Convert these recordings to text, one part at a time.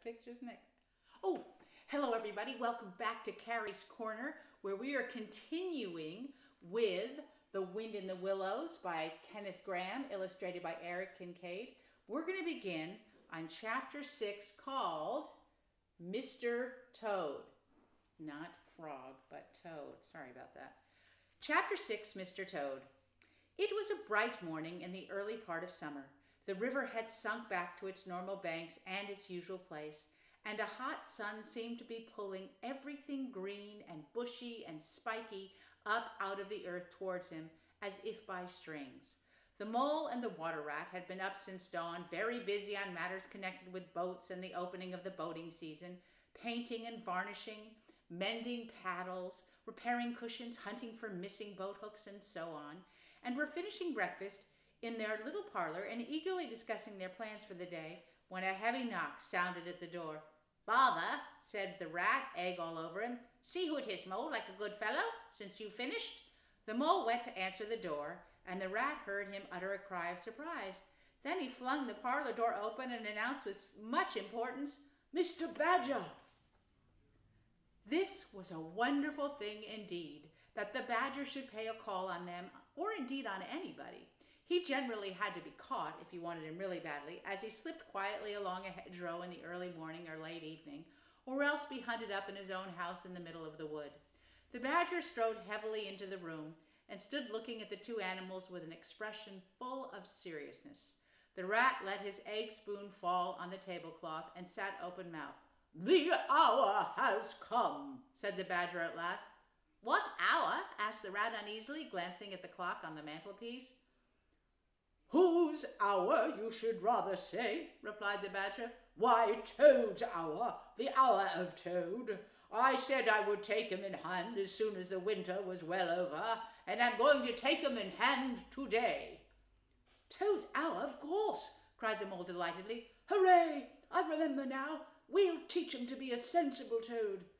picture, isn't it? Oh, hello everybody. Welcome back to Carrie's Corner, where we are continuing with The Wind in the Willows by Kenneth Grahame, illustrated by Eric Kincaid. We're going to begin on chapter 6 called Mr. Toad. Not frog, but toad. Sorry about that. Chapter 6, Mr. Toad. It was a bright morning in the early part of summer. The river had sunk back to its normal banks and its usual place, and a hot sun seemed to be pulling everything green and bushy and spiky up out of the earth towards him, as if by strings. The mole and the water rat had been up since dawn, very busy on matters connected with boats and the opening of the boating season, painting and varnishing, mending paddles, repairing cushions, hunting for missing boat hooks, and so on, and were finishing breakfast in their little parlor and eagerly discussing their plans for the day when a heavy knock sounded at the door. "Bother," said the rat, egg all over him. "See who it is, Mole, like a good fellow, since you've finished." The mole went to answer the door, and the rat heard him utter a cry of surprise. Then he flung the parlor door open and announced with much importance, "Mr. Badger." This was a wonderful thing indeed, that the badger should pay a call on them, or indeed on anybody. He generally had to be caught if you wanted him really badly, as he slipped quietly along a hedgerow in the early morning or late evening, or else be hunted up in his own house in the middle of the wood. The badger strode heavily into the room and stood looking at the two animals with an expression full of seriousness. The rat let his egg spoon fall on the tablecloth and sat open-mouthed. "The hour has come," said the badger at last. "What hour?" asked the rat uneasily, glancing at the clock on the mantelpiece. "Whose hour, you should rather say," replied the badger. "Why, Toad's hour, the hour of Toad. I said I would take him in hand as soon as the winter was well over, and I'm going to take him in hand today." "Toad's hour, of course," cried the mole delightedly. "Hooray! I remember now. We'll teach him to be a sensible toad."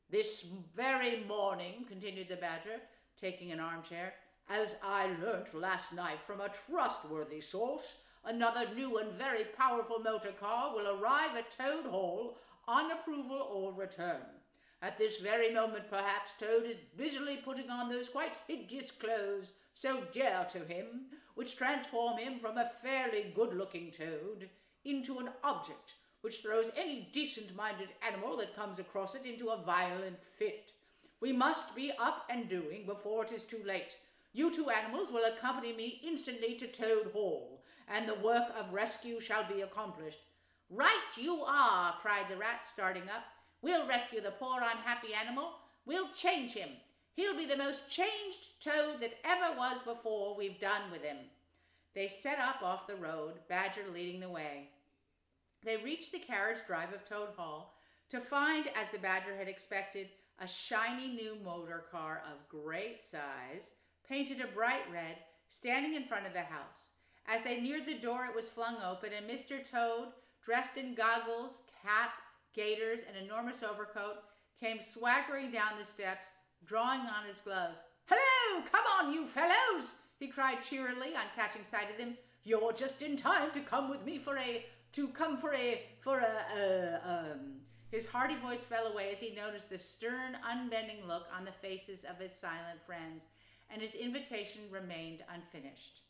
"This very morning," continued the badger, taking an armchair, "as I learnt last night from a trustworthy source, another new and very powerful motor car will arrive at Toad Hall on approval or return. At this very moment, perhaps, Toad is busily putting on those quite hideous clothes so dear to him, which transform him from a fairly good-looking toad into an object which throws any decent-minded animal that comes across it into a violent fit. We must be up and doing before it is too late. You two animals will accompany me instantly to Toad Hall, and the work of rescue shall be accomplished." "Right you are," cried the rat, starting up. "We'll rescue the poor unhappy animal. We'll change him. He'll be the most changed toad that ever was before we've done with him." They set up off the road, Badger leading the way. They reached the carriage drive of Toad Hall to find, as the badger had expected, a shiny new motor car of great size, painted a bright red, standing in front of the house. As they neared the door, it was flung open, and Mr. Toad, dressed in goggles, cap, gaiters, and enormous overcoat, came swaggering down the steps, drawing on his gloves. "Hello! Come on, you fellows!" he cried cheerily on catching sight of them. "You're just in time to come with me His hearty voice fell away as he noticed the stern, unbending look on the faces of his silent friends, and his invitation remained unfinished.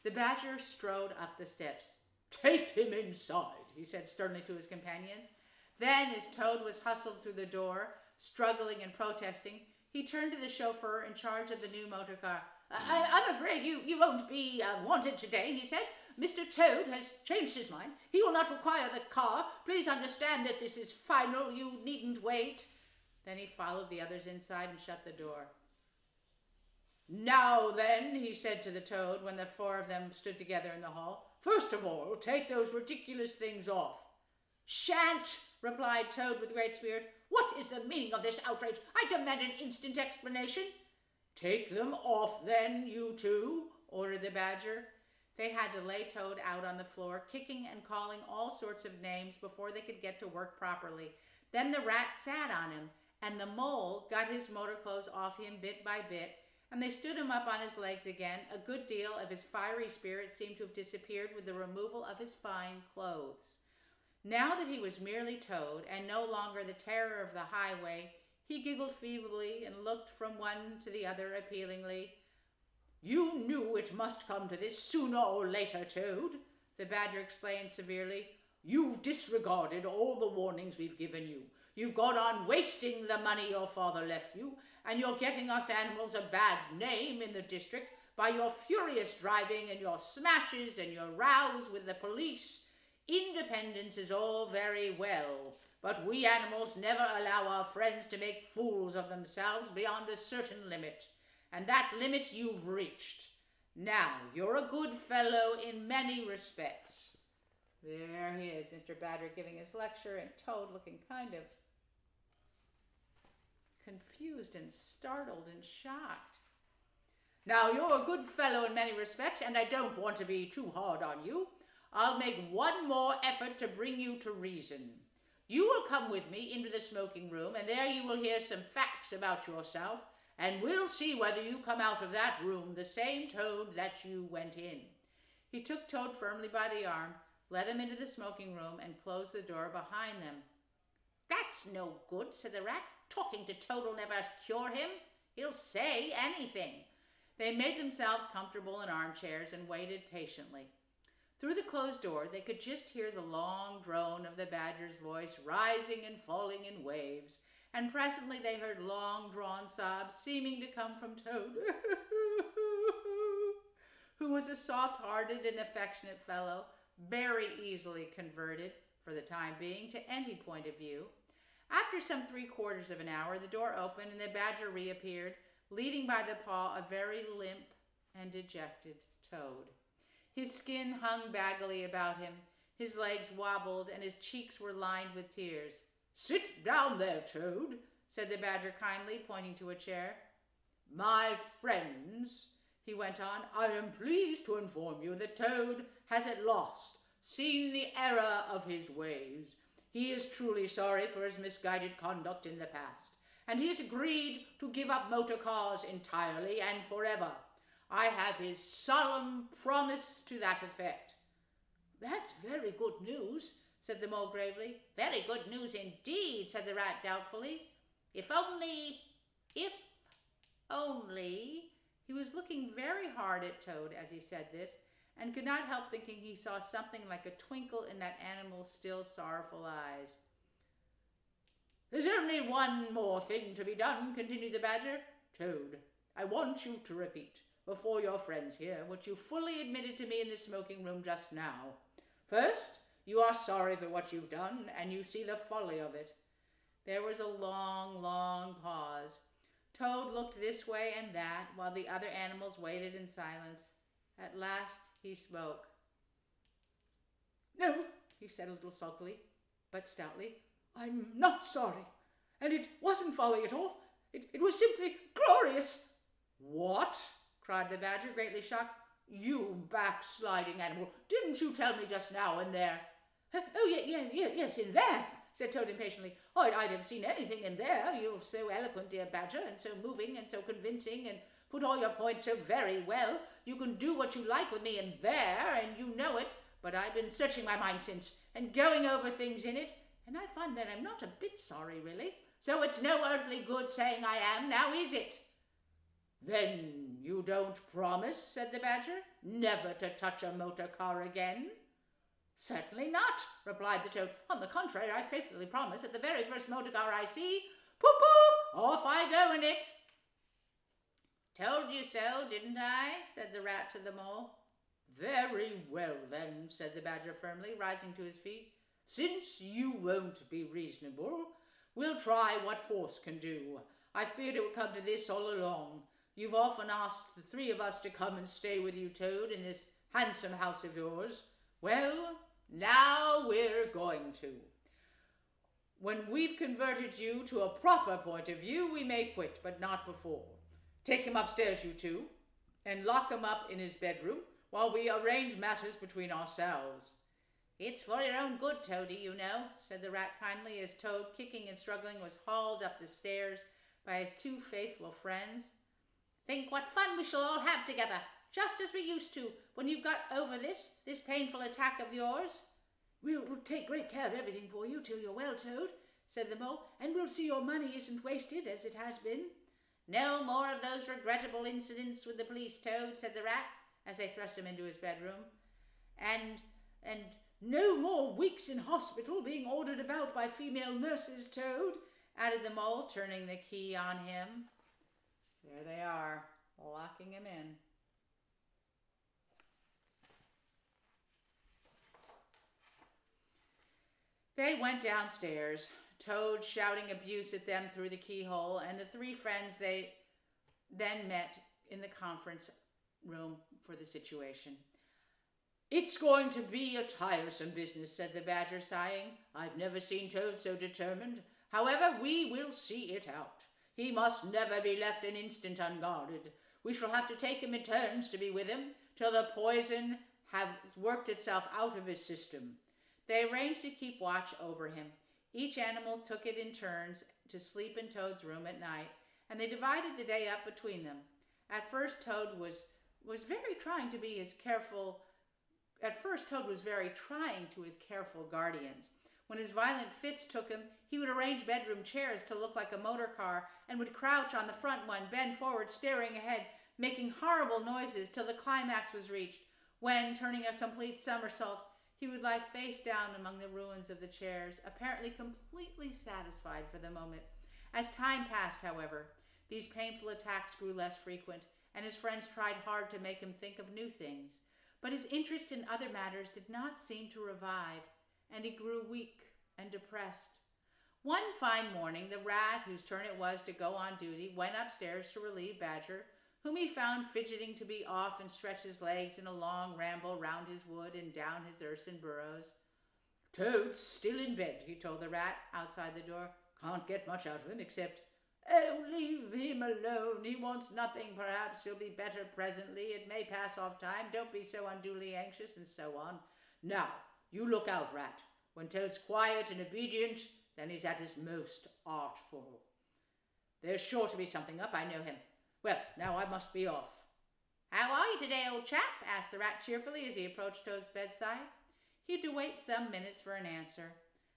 The badger strode up the steps. "Take him inside," he said sternly to his companions. Then, as Toad was hustled through the door, struggling and protesting, he turned to the chauffeur in charge of the new motor car. I'm afraid you won't be wanted today," he said. "Mr. Toad has changed his mind. He will not require the car. Please understand that this is final. You needn't wait." Then he followed the others inside and shut the door. "Now then," he said to the toad when the four of them stood together in the hall, "first of all, take those ridiculous things off." "Shan't," replied Toad with great spirit. "What is the meaning of this outrage? I demand an instant explanation." "Take them off then, you two," ordered the badger. They had to lay Toad out on the floor, kicking and calling all sorts of names before they could get to work properly. Then the rat sat on him, and the mole got his motor clothes off him bit by bit, and they stood him up on his legs again. A good deal of his fiery spirit seemed to have disappeared with the removal of his fine clothes. Now that he was merely Toad and no longer the terror of the highway, he giggled feebly and looked from one to the other appealingly. "You knew it must come to this sooner or later, Toad," the Badger explained severely. "You've disregarded all the warnings we've given you. You've gone on wasting the money your father left you, and you're getting us animals a bad name in the district by your furious driving and your smashes and your rows with the police. Independence is all very well, but we animals never allow our friends to make fools of themselves beyond a certain limit, and that limit you've reached. Now, you're a good fellow in many respects." There he is, Mr. Badger giving his lecture, and Toad looking kind of confused and startled and shocked. "Now, you're a good fellow in many respects, and I don't want to be too hard on you. I'll make one more effort to bring you to reason. You will come with me into the smoking room, and there you will hear some facts about yourself, and we'll see whether you come out of that room the same Toad that you went in." He took Toad firmly by the arm, led him into the smoking room, and closed the door behind them. "That's no good," said the Rat. "Talking to Toad will never cure him. He'll say anything." They made themselves comfortable in armchairs and waited patiently. Through the closed door, they could just hear the long drone of the Badger's voice rising and falling in waves, and presently they heard long-drawn sobs seeming to come from Toad, who was a soft-hearted and affectionate fellow, very easily converted, for the time being, to any point of view. After some 3/4 of an hour, the door opened and the Badger reappeared, leading by the paw a very limp and dejected Toad. His skin hung baggily about him, his legs wobbled, and his cheeks were lined with tears. "Sit down there, Toad," said the Badger kindly, pointing to a chair. "My friends," he went on, "I am pleased to inform you that Toad has at last seen the error of his ways. He is truly sorry for his misguided conduct in the past, and he has agreed to give up motor cars entirely and forever. I have his solemn promise to that effect." "That's very good news," said the Mole gravely. "Very good news indeed," said the Rat doubtfully. If only. He was looking very hard at Toad as he said this, and could not help thinking he saw something like a twinkle in that animal's still sorrowful eyes. "There's only one more thing to be done," continued the Badger. "Toad, I want you to repeat, before your friends here, what you fully admitted to me in the smoking room just now. First, you are sorry for what you've done, and you see the folly of it." There was a long, long pause. Toad looked this way and that, while the other animals waited in silence. At last he spoke. "No," he said a little sulkily, but stoutly, "I'm not sorry, and it wasn't folly at all. It was simply glorious." "What?" cried the Badger, greatly shocked. "You backsliding animal, didn't you tell me just now in there?" "Oh, yes, in there," said Toad impatiently. "I'd have seen anything in there. You're so eloquent, dear Badger, and so moving and so convincing, and put all your points so very well. You can do what you like with me in there, and you know it, but I've been searching my mind since, and going over things in it, and I find that I'm not a bit sorry, really. So it's no earthly good saying I am, now is it?" "Then you don't promise," said the Badger, "never to touch a motor car again?" "Certainly not," replied the Toad. "On the contrary, I faithfully promise that the very first motor car I see, poop, poop, off I go in it." "Told you so, didn't I?" said the Rat to the Mole. "Very well, then," said the Badger firmly, rising to his feet. "Since you won't be reasonable, we'll try what force can do. I feared it would come to this all along. You've often asked the three of us to come and stay with you, Toad, in this handsome house of yours. Well, now we're going to. When we've converted you to a proper point of view, we may quit, but not before. Take him upstairs, you two, and lock him up in his bedroom while we arrange matters between ourselves." "It's for your own good, Toady, you know," said the Rat kindly, as Toad, kicking and struggling, was hauled up the stairs by his two faithful friends. "Think what fun we shall all have together, just as we used to when you got over this painful attack of yours." We'll take great care of everything for you till you're well, Toad, said the Mole, and we'll see your money isn't wasted as it has been. No more of those regrettable incidents with the police, Toad, said the Rat, as they thrust him into his bedroom. And no more weeks in hospital being ordered about by female nurses, Toad, added the Mole, turning the key on him. There they are, locking him in. They went downstairs, Toad shouting abuse at them through the keyhole, and the three friends they then met in the conference room for the situation. It's going to be a tiresome business, said the Badger, sighing. I've never seen Toad so determined. However, we will see it out. He must never be left an instant unguarded. We shall have to take him in turns to be with him, till the poison has worked itself out of his system. They arranged to keep watch over him. Each animal took it in turns to sleep in Toad's room at night, and they divided the day up between them. At first, Toad was very trying to his careful guardians. When his violent fits took him, he would arrange bedroom chairs to look like a motor car and would crouch on the front one, bend forward, staring ahead, making horrible noises till the climax was reached, when, turning a complete somersault, he would lie face down among the ruins of the chairs, apparently completely satisfied for the moment. As time passed, however, these painful attacks grew less frequent, and his friends tried hard to make him think of new things. But his interest in other matters did not seem to revive, and he grew weak and depressed. One fine morning, the Rat, whose turn it was to go on duty, went upstairs to relieve Badger, whom he found fidgeting to be off and stretch his legs in a long ramble round his wood and down his earthen burrows. Toad's still in bed, he told the Rat outside the door. Can't get much out of him except, oh, leave him alone. He wants nothing. Perhaps he'll be better presently. It may pass off time. Don't be so unduly anxious, and so on. Now, you look out, Rat. When Toad's quiet and obedient, then he's at his most artful. There's sure to be something up. I know him. Well, now I must be off. How are you today, old chap? Asked the Rat cheerfully as he approached Toad's bedside. He had to wait some minutes for an answer.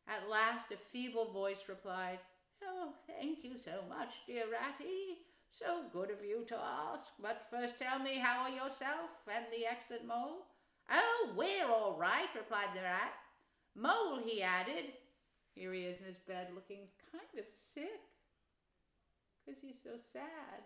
At last, a feeble voice replied, Oh, thank you so much, dear Ratty. So good of you to ask. But first tell me, how are yourself and the excellent Mole? Oh, we're all right, replied the Rat. Mole, he added. Here he is in his bed looking kind of sick because he's so sad.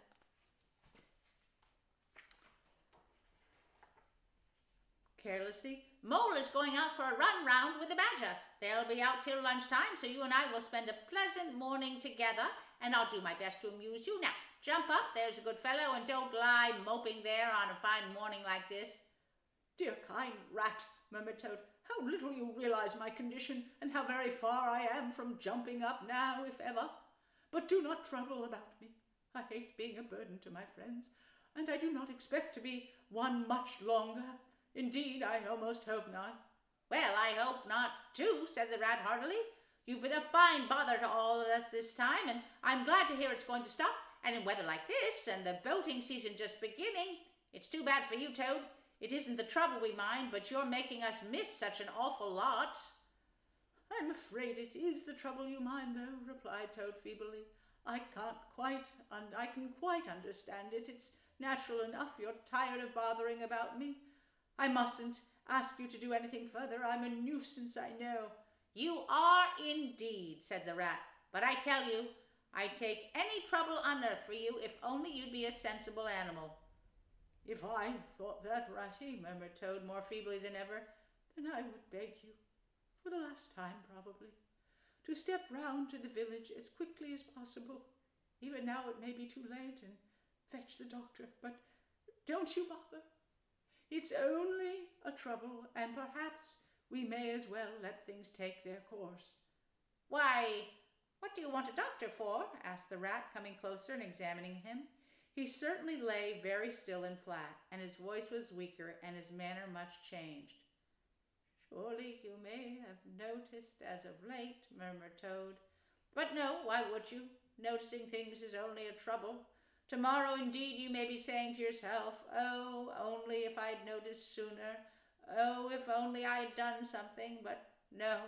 Carelessly, Mole is going out for a run round with the Badger. They'll be out till lunchtime, so you and I will spend a pleasant morning together, and I'll do my best to amuse you. Now, jump up, there's a good fellow, and don't lie moping there on a fine morning like this. Dear kind Rat, murmured Toad, how little you realize my condition, and how very far I am from jumping up now, if ever. But do not trouble about me. I hate being a burden to my friends, and I do not expect to be one much longer. Indeed, I almost hope not. Well, I hope not, too, said the Rat heartily. You've been a fine bother to all of us this time, and I'm glad to hear it's going to stop. And in weather like this, and the boating season just beginning, it's too bad for you, Toad. It isn't the trouble we mind, but you're making us miss such an awful lot. I'm afraid it is the trouble you mind, though, replied Toad feebly. I can quite understand it. It's natural enough you're tired of bothering about me. I mustn't ask you to do anything further. I'm a nuisance, I know. You are indeed, said the Rat. But I tell you, I'd take any trouble on earth for you if only you'd be a sensible animal. If I thought that, Ratty, murmured Toad more feebly than ever, then I would beg you, for the last time probably, to step round to the village as quickly as possible. Even now it may be too late, and fetch the doctor, but don't you bother. It's only a trouble, and perhaps we may as well let things take their course. Why, what do you want a doctor for? Asked the Rat, coming closer and examining him. He certainly lay very still and flat, and his voice was weaker and his manner much changed. Surely you may have noticed as of late, murmured Toad. But no, why would you? Noticing things is only a trouble. Tomorrow, indeed, you may be saying to yourself, oh, only if I'd noticed sooner. Oh, if only I had done something. But No,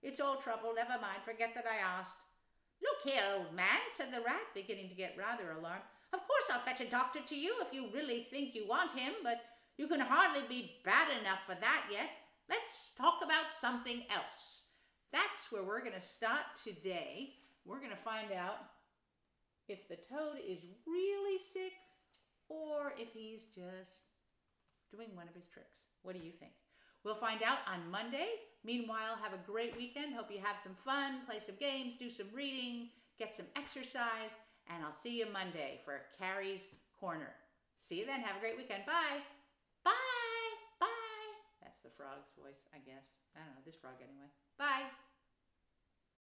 it's all trouble. Never mind. Forget that I asked. Look here, old man, said the rat, beginning to get rather alarmed. Of course I'll fetch a doctor to you if you really think you want him, but you can hardly be bad enough for that yet. Let's talk about something else. That's where we're going to start today. We're going to find out if the toad is really sick or if he's just doing one of his tricks. What do you think? We'll find out on Monday. Meanwhile, have a great weekend. Hope you have some fun, play some games, do some reading, get some exercise, and I'll see you Monday for Carrie's Corner. See you then. Have a great weekend. Bye. Bye. Bye. That's the frog's voice, I guess. I don't know, this frog anyway. Bye.